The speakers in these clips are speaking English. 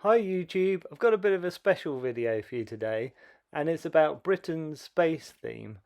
Hi YouTube, I've got a bit of a special video for you today, and it's about Britain's space theme.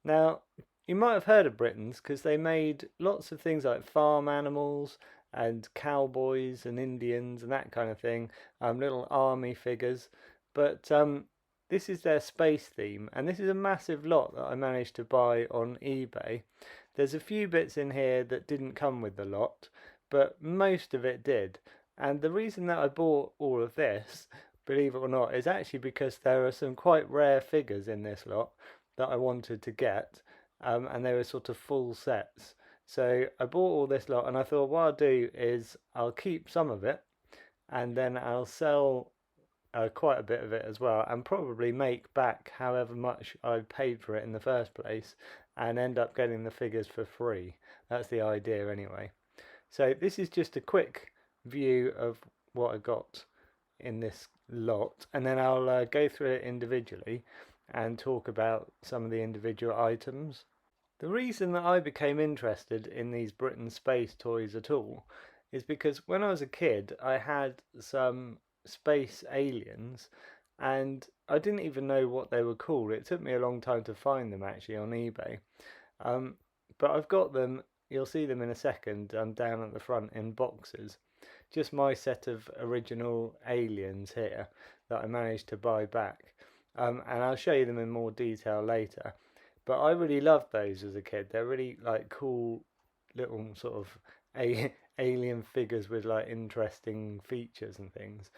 Now, you might have heard of Britons because they made lots of things like farm animals and cowboys and Indians and that kind of thing, little army figures. But this is their space theme, and this is a massive lot that I managed to buy on eBay. There's a few bits in here that didn't come with the lot, but most of it did. And the reason that I bought all of this, believe it or not, is actually because there are some quite rare figures in this lot that I wanted to get, and they were sort of full sets. So I bought all this lot, and I thought what I'll do is I'll keep some of it, and then I'll sell quite a bit of it as well, and probably make back however much I paid for it in the first place, and end up getting the figures for free. That's the idea anyway. So this is just a quick view of what I got in this lot, and then I'll go through it individually and talk about some of the individual items. The reason that I became interested in these Britain space toys at all is because when I was a kid I had some space aliens, and I didn't even know what they were called. It took me a long time to find them actually on eBay. Um, but I've got them, you'll see them in a second, down at the front in boxes. Just my set of original aliens here that I managed to buy back. And I'll show you them in more detail later. But I really loved those as a kid. They're really like cool little sort of alien figures with like interesting features and things.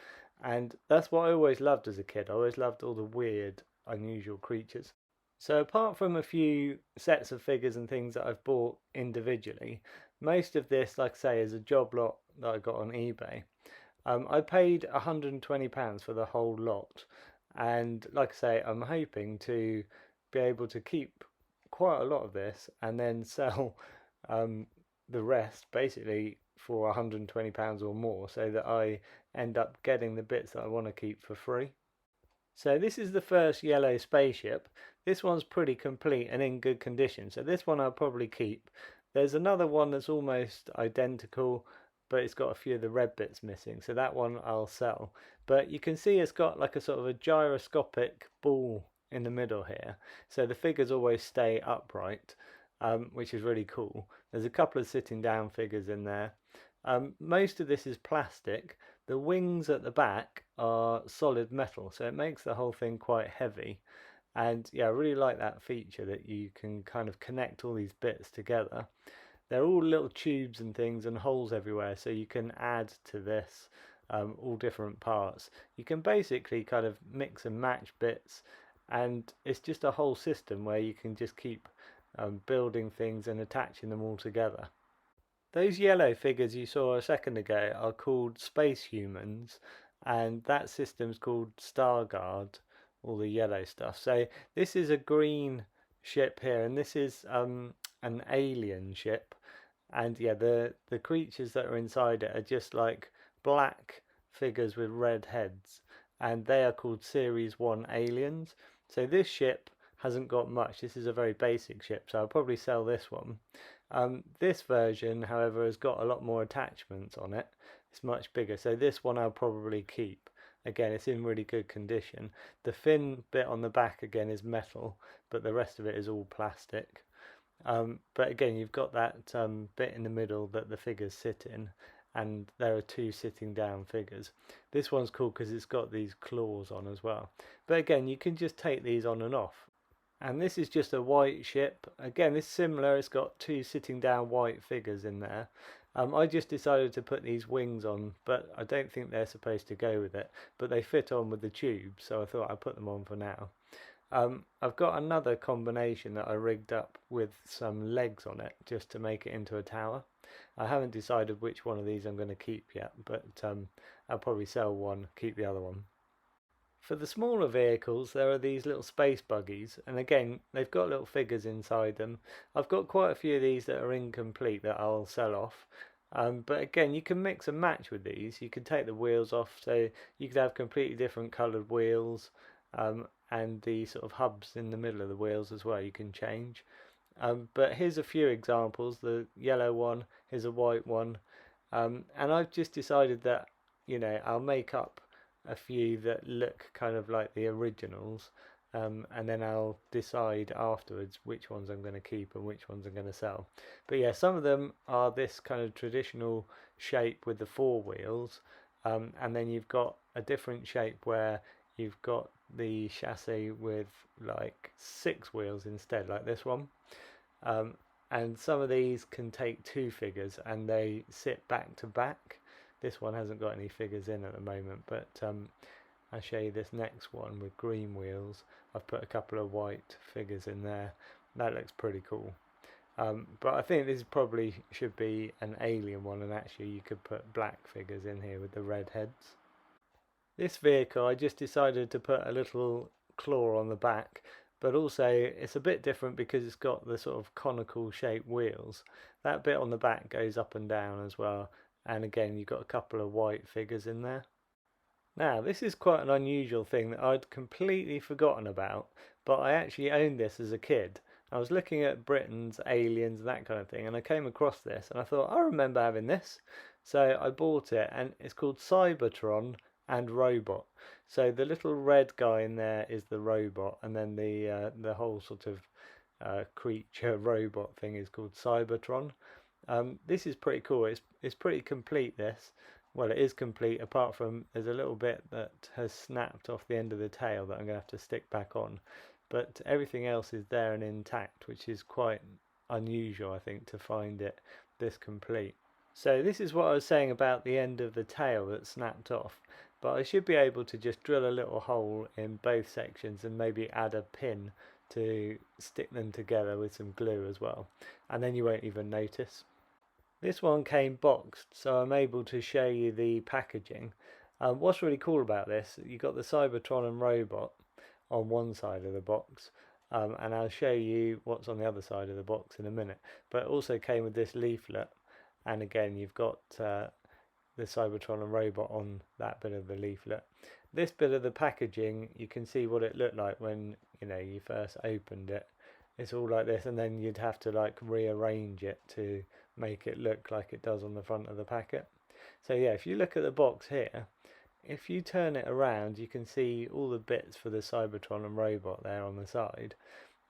And that's what I always loved as a kid. I always loved all the weird, unusual creatures. So apart from a few sets of figures and things that I've bought individually, most of this, like I say, is a job lot that I got on eBay. I paid £120 for the whole lot, and like I say, I'm hoping to be able to keep quite a lot of this and then sell the rest basically for £120 or more, so that I end up getting the bits that I want to keep for free. So this is the first yellow spaceship. This one's pretty complete and in good condition, so this one I'll probably keep. There's another one that's almost identical, but it's got a few of the red bits missing, so that one I'll sell. But you can see it's got like a sort of a gyroscopic ball in the middle here, so the figures always stay upright, which is really cool. There's a couple of sitting down figures in there. Most of this is plastic. The wings at the back are solid metal, so it makes the whole thing quite heavy. And yeah, I really like that feature that you can kind of connect all these bits together. They're all little tubes and things and holes everywhere, so you can add to this all different parts. You can basically kind of mix and match bits, and it's just a whole system where you can just keep building things and attaching them all together. Those yellow figures you saw a second ago are called space humans, and that system's called StarGard, all the yellow stuff. So this is a green ship here, and this is an alien ship. And yeah, the creatures that are inside it are just like black figures with red heads, and they are called Series 1 aliens. So this ship hasn't got much. This is a very basic ship, so I'll probably sell this one. This version, however, has got a lot more attachments on it. It's much bigger, so this one I'll probably keep. Again, it's in really good condition. The fin bit on the back again is metal, but the rest of it is all plastic. But again, you've got that bit in the middle that the figures sit in, and there are two sitting down figures. This one's cool because it's got these claws on as well. But again, you can just take these on and off. And this is just a white ship. Again, it's similar. It's got two sitting down white figures in there. I just decided to put these wings on, but I don't think they're supposed to go with it. But they fit on with the tube, so I thought I'd put them on for now. I've got another combination that I rigged up with some legs on it, just to make it into a tower. I haven't decided which one of these I'm going to keep yet, but I'll probably sell one, keep the other one. For the smaller vehicles, there are these little space buggies, and again, they've got little figures inside them. I've got quite a few of these that are incomplete that I'll sell off. But again, you can mix and match with these. You can take the wheels off, so you could have completely different coloured wheels, and the sort of hubs in the middle of the wheels as well, you can change. But here's a few examples. The yellow one, here's a white one. And I've just decided that, I'll make up a few that look kind of like the originals, and then I'll decide afterwards which ones I'm going to keep and which ones I'm going to sell. But yeah, some of them are this kind of traditional shape with the four wheels, and then you've got a different shape where you've got the chassis with like six wheels instead, like this one. Um, and some of these can take two figures and they sit back to back. This one hasn't got any figures in at the moment, but I'll show you this next one with green wheels. I've put a couple of white figures in there. That looks pretty cool. But I think this probably should be an alien one, and actually you could put black figures in here with the red heads. This vehicle, I just decided to put a little claw on the back, but also it's a bit different because it's got the sort of conical shaped wheels. That bit on the back goes up and down as well, and again you've got a couple of white figures in there. Now, this is quite an unusual thing that I'd completely forgotten about, but I actually owned this as a kid. I was looking at Britain's Aliens and that kind of thing, and I came across this, and I thought, I remember having this. So I bought it, and it's called Cybertron and Robot. So the little red guy in there is the robot, and then the whole sort of creature robot thing is called Cybertron. This is pretty cool. It's pretty complete, this. Well, it is complete, apart from there's a little bit that has snapped off the end of the tail that I'm going to have to stick back on. But everything else is there and intact, which is quite unusual, I think, to find it this complete. So this is what I was saying about the end of the tail that snapped off. But I should be able to just drill a little hole in both sections and maybe add a pin to stick them together with some glue as well. And then you won't even notice. This one came boxed, so I'm able to show you the packaging. What's really cool about this, you got the Cybertron and Robot on one side of the box, and I'll show you what's on the other side of the box in a minute. But it also came with this leaflet, and again you've got the Cybertron and Robot on that bit of the leaflet. This bit of the packaging, you can see what it looked like when you first opened it. It's all like this, and then you'd have to like rearrange it to make it look like it does on the front of the packet. So yeah, if you look at the box here, if you turn it around, you can see all the bits for the Cybertron and Robot there on the side.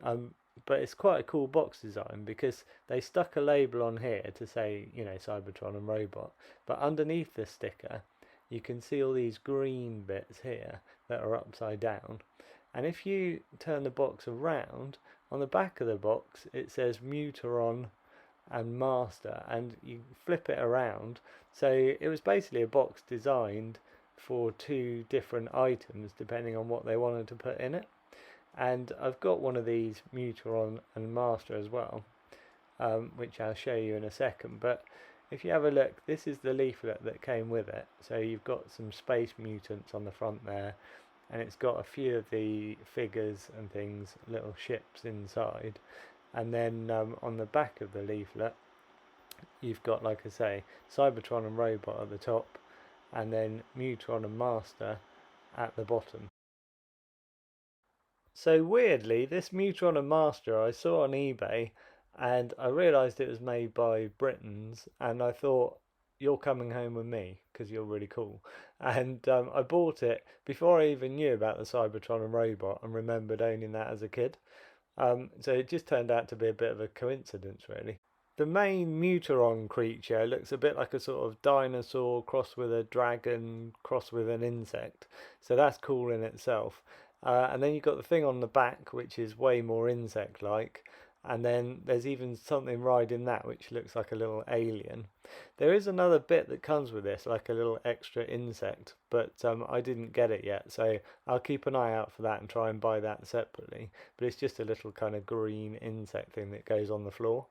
But it's quite a cool box design because they stuck a label on here to say, Cybertron and Robot, but underneath the sticker you can see all these green bits here that are upside down. And if you turn the box around, on the back of the box it says Muteron and Master, and you flip it around. So it was basically a box designed for two different items depending on what they wanted to put in it. And I've got one of these Muteron and Master as well, which I'll show you in a second. But if you have a look, this is the leaflet that came with it. So you've got some space mutants on the front there, and it's got a few of the figures and things, little ships inside. And then on the back of the leaflet you've got, like I say, Cybertron and Robot at the top, and then Muteron and Master at the bottom. So weirdly, this Muteron and Master I saw on eBay, and I realised it was made by Britons, and I thought, you're coming home with me because you're really cool. And I bought it before I even knew about the Cybertron and Robot and remembered owning that as a kid. So it just turned out to be a bit of a coincidence, really. The main Muteron creature looks a bit like a sort of dinosaur crossed with a dragon crossed with an insect. So that's cool in itself. And then you've got the thing on the back, which is way more insect-like. And then there's even something riding that, which looks like a little alien. There is another bit that comes with this, like a little extra insect, but I didn't get it yet, so I'll keep an eye out for that and try and buy that separately. But it's just a little kind of green insect thing that goes on the floor.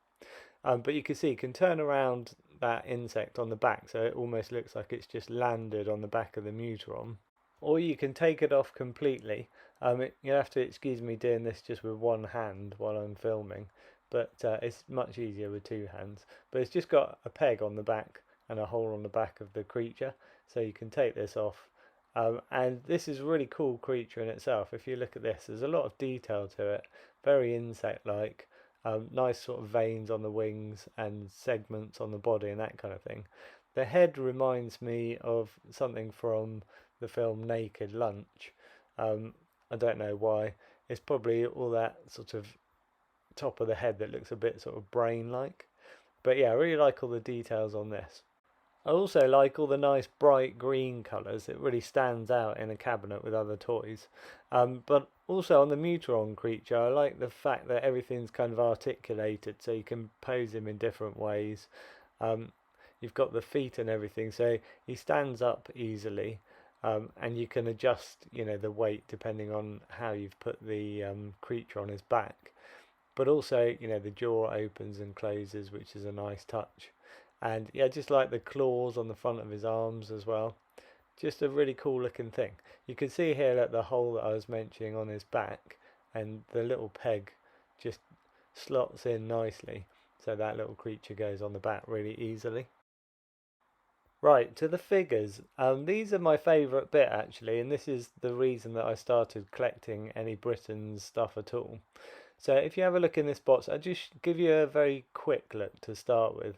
But you can see, you can turn around that insect on the back, so it almost looks like it's just landed on the back of the Muteron. Or you can take it off completely. You have to excuse me doing this just with one hand while I'm filming, but it's much easier with two hands. But it's just got a peg on the back and a hole on the back of the creature, so you can take this off. And this is a really cool creature in itself. If you look at this, there's a lot of detail to it, very insect-like. Nice sort of veins on the wings and segments on the body and that kind of thing. The head reminds me of something from the film Naked Lunch. I don't know why. It's probably all that sort of top of the head that looks a bit sort of brain-like. But yeah, I really like all the details on this. I also like all the nice bright green colours. It really stands out in a cabinet with other toys. But also on the Muteron creature, I like the fact that everything's kind of articulated, so you can pose him in different ways. You've got the feet and everything, so he stands up easily, and you can adjust, the weight depending on how you've put the creature on his back. But also, the jaw opens and closes, which is a nice touch. And yeah, just like the claws on the front of his arms as well. Just a really cool looking thing. You can see here that the hole that I was mentioning on his back, and the little peg just slots in nicely, so that little creature goes on the back really easily. Right, to the figures. These are my favourite bit actually, and this is the reason that I started collecting any Britain's stuff at all. So if you have a look in this box, I'll just give you a very quick look to start with,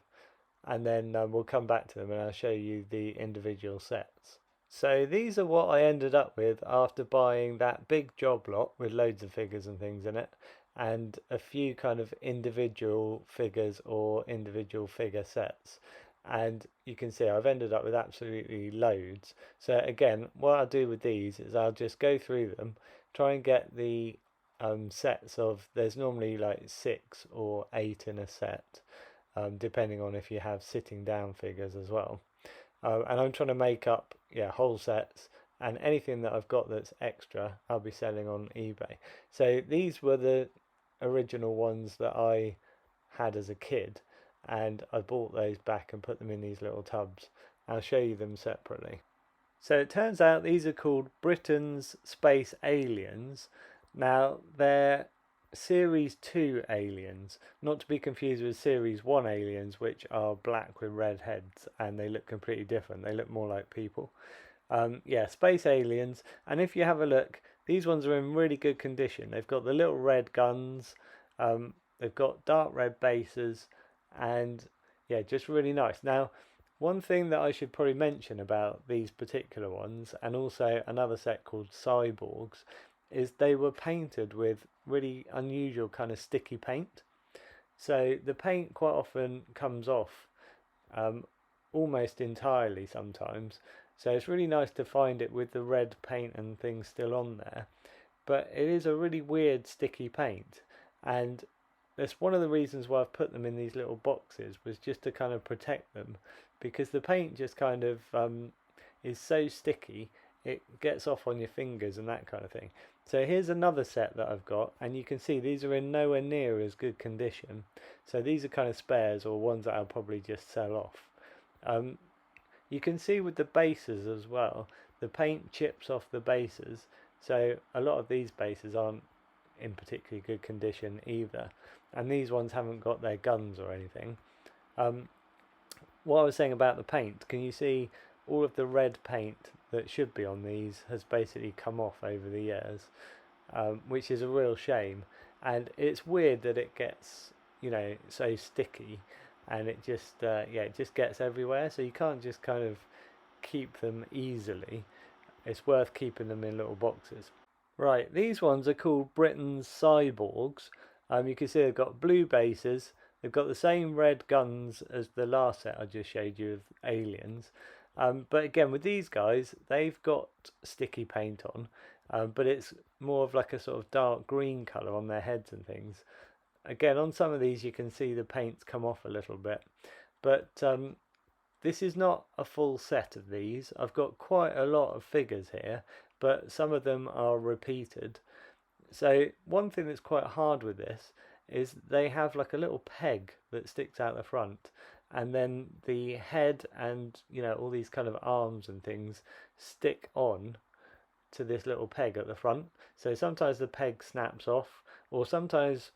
and then we'll come back to them and I'll show you the individual sets. So these are what I ended up with after buying that big job lot with loads of figures and things in it, and a few kind of individual figures or individual figure sets. And you can see I've ended up with absolutely loads. So again, what I'll do with these is I'll just go through them, try and get the sets of, there's normally like 6 or 8 in a set, depending on if you have sitting down figures as well. And I'm trying to make up whole sets, and anything that I've got that's extra I'll be selling on eBay. So these were the original ones that I had as a kid, and I bought those back and put them in these little tubs. I'll show you them separately. So it turns out these are called Britain's Space Aliens. Now they're Series 2 aliens, not to be confused with Series 1 aliens, which are black with red heads, and they look completely different. They look more like people. Space aliens, and if you have a look, these ones are in really good condition. They've got the little red guns, they've got dark red bases, and yeah, just really nice. Now, one thing that I should probably mention about these particular ones, and also another set called Cyborgs, is they were painted with really unusual kind of sticky paint. So the paint quite often comes off almost entirely sometimes. So it's really nice to find it with the red paint and things still on there. But it is a really weird sticky paint, and that's one of the reasons why I've put them in these little boxes, was just to kind of protect them, because the paint just kind of is so sticky, it gets off on your fingers and that kind of thing. So here's another set that I've got, and you can see these are in nowhere near as good condition. So these are kind of spares, or ones that I'll probably just sell off. You can see with the bases as well, the paint chips off the bases, so a lot of these bases aren't in particularly good condition either, and these ones haven't got their guns or anything. What I was saying about the paint, can you see all of the red paint that should be on these has basically come off over the years, which is a real shame. And it's weird that it gets, so sticky, and it just, it just gets everywhere. So you can't just kind of keep them easily. It's worth keeping them in little boxes. Right, these ones are called Britain's Cyborgs. You can see they've got blue bases. They've got the same red guns as the last set I just showed you of aliens. But again, with these guys, they've got sticky paint on, but it's more of like a sort of dark green colour on their heads and things. Again, on some of these you can see the paint's come off a little bit, but this is not a full set of these. I've got quite a lot of figures here, but some of them are repeated. So one thing that's quite hard with this is they have like a little peg that sticks out the front, and then the head and all these kind of arms and things stick on to this little peg at the front. So sometimes the peg snaps off, or sometimes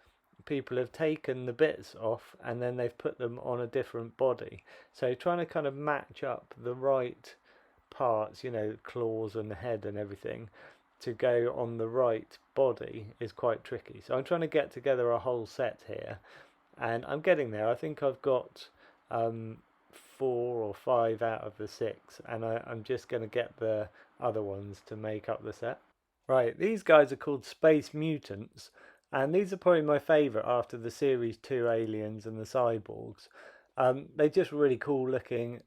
people have taken the bits off and then they've put them on a different body. So trying to kind of match up the right parts, claws and the head and everything, to go on the right body is quite tricky. So I'm trying to get together a whole set here, and I'm getting there. I think I've got 4 or 5 out of the 6, and I'm just going to get the other ones to make up the set. Right, these guys are called Space Mutants, and these are probably my favourite after the Series 2 Aliens and the Cyborgs. They're just really cool looking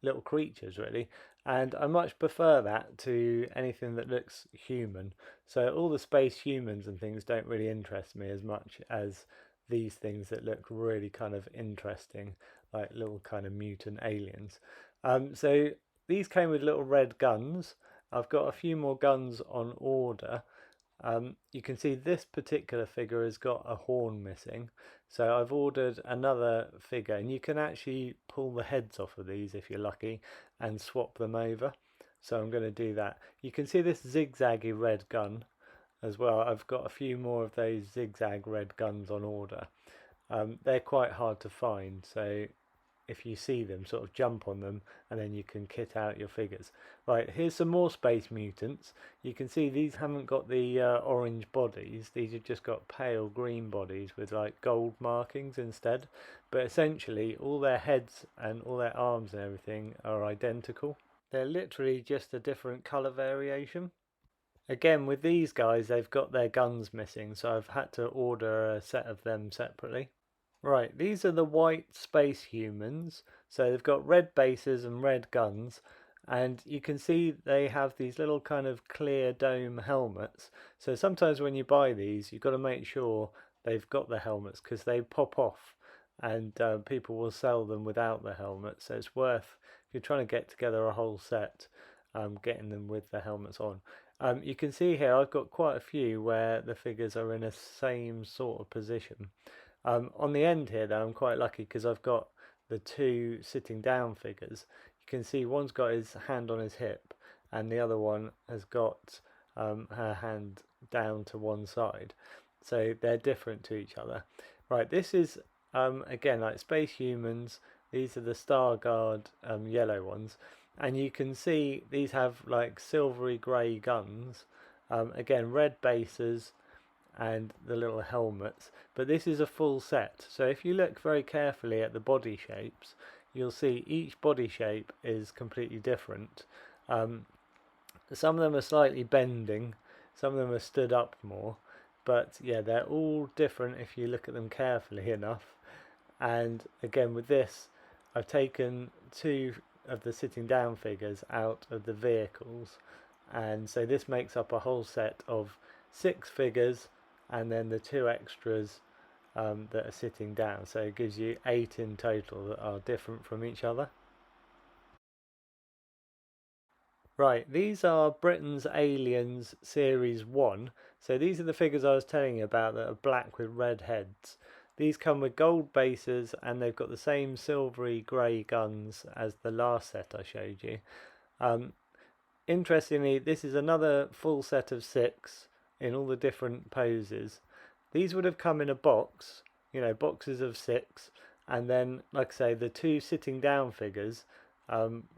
little creatures, really, and I much prefer that to anything that looks human. So all the space humans and things don't really interest me as much as these things that look really kind of interesting, like little kind of mutant aliens. So these came with little red guns. I've got a few more guns on order. You can see this particular figure has got a horn missing, so I've ordered another figure, and you can actually pull the heads off of these if you're lucky and swap them over. So I'm going to do that. You can see this zigzaggy red gun as well. I've got a few more of those zigzag red guns on order. They're quite hard to find, so if you see them, sort of jump on them, and then you can kit out your figures. Right, here's some more Space Mutants. You can see these haven't got the orange bodies. These have just got pale green bodies with like gold markings instead. But essentially, all their heads and all their arms and everything are identical. They're literally just a different colour variation. Again, with these guys, they've got their guns missing, so I've had to order a set of them separately. Right, these are the white space humans. So they've got red bases and red guns, and you can see they have these little kind of clear dome helmets. So sometimes when you buy these, you've got to make sure they've got the helmets because they pop off, and people will sell them without the helmet. So it's worth, if you're trying to get together a whole set, getting them with the helmets on. You can see here I've got quite a few where the figures are in a same sort of position. On the end here, though, I'm quite lucky because I've got the two sitting down figures. You can see one's got his hand on his hip, and the other one has got her hand down to one side. So they're different to each other. Right, this is again like space humans. These are the StarGard yellow ones, and you can see these have like silvery grey guns. Again, red bases and the little helmets, but this is a full set. So if you look very carefully at the body shapes, you'll see each body shape is completely different. Some of them are slightly bending, some of them are stood up more, but yeah, they're all different if you look at them carefully enough. And again, with this, I've taken two of the sitting down figures out of the vehicles, and so this makes up a whole set of 6 figures, and then the 2 extras that are sitting down. So it gives you 8 in total that are different from each other. Right, these are Britain's Aliens Series 1. So these are the figures I was telling you about that are black with red heads. These come with gold bases, and they've got the same silvery grey guns as the last set I showed you. Interestingly, this is another full set of 6 in all the different poses. These would have come in a box, boxes of 6, and then, like I say, the 2 sitting down figures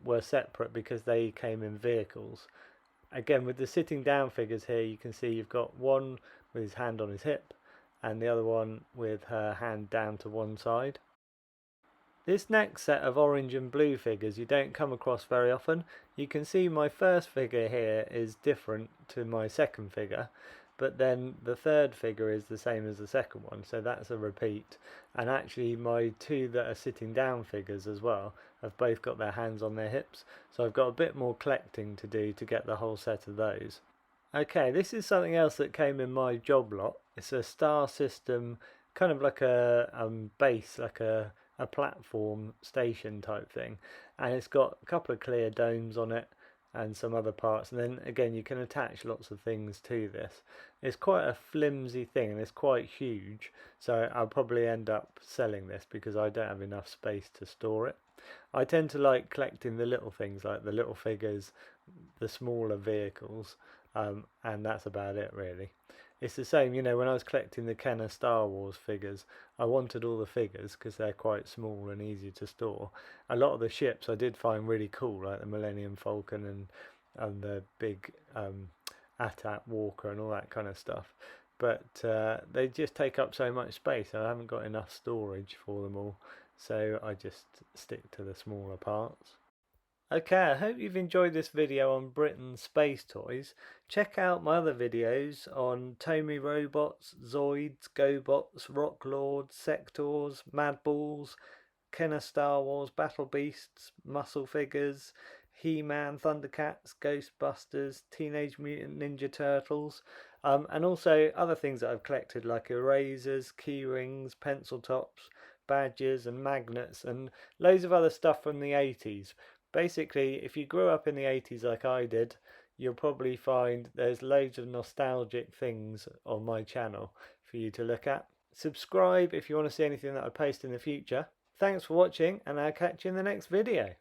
were separate because they came in vehicles. Again, with the sitting down figures here, you can see you've got one with his hand on his hip and the other one with her hand down to one side. This next set of orange and blue figures you don't come across very often. You can see my first figure here is different to my second figure, but then the third figure is the same as the second one, so that's a repeat. And actually my 2 that are sitting down figures as well have both got their hands on their hips, so I've got a bit more collecting to do to get the whole set of those. Okay, this is something else that came in my Joblot. It's a star system, kind of like a base, like a platform station type thing, and it's got a couple of clear domes on it and some other parts, and then again you can attach lots of things to this. It's quite a flimsy thing and it's quite huge, so I'll probably end up selling this because I don't have enough space to store it. I tend to like collecting the little things, like the little figures, the smaller vehicles, and that's about it really. It's the same, when I was collecting the Kenner Star Wars figures, I wanted all the figures because they're quite small and easy to store. A lot of the ships I did find really cool, like the Millennium Falcon and the big AT-AT Walker and all that kind of stuff. But they just take up so much space. I haven't got enough storage for them all, so I just stick to the smaller parts. Okay, I hope you've enjoyed this video on Britain's space toys. Check out my other videos on Tomy robots, Zoids, GoBots, Rock Lords, Sectors, Madballs, Kenner Star Wars, Battle Beasts, Muscle Figures, He-Man, Thundercats, Ghostbusters, Teenage Mutant Ninja Turtles, and also other things that I've collected like erasers, key rings, pencil tops, badges and magnets, and loads of other stuff from the 80s. Basically, if you grew up in the 80s like I did, you'll probably find there's loads of nostalgic things on my channel for you to look at. Subscribe if you want to see anything that I post in the future. Thanks for watching, and I'll catch you in the next video.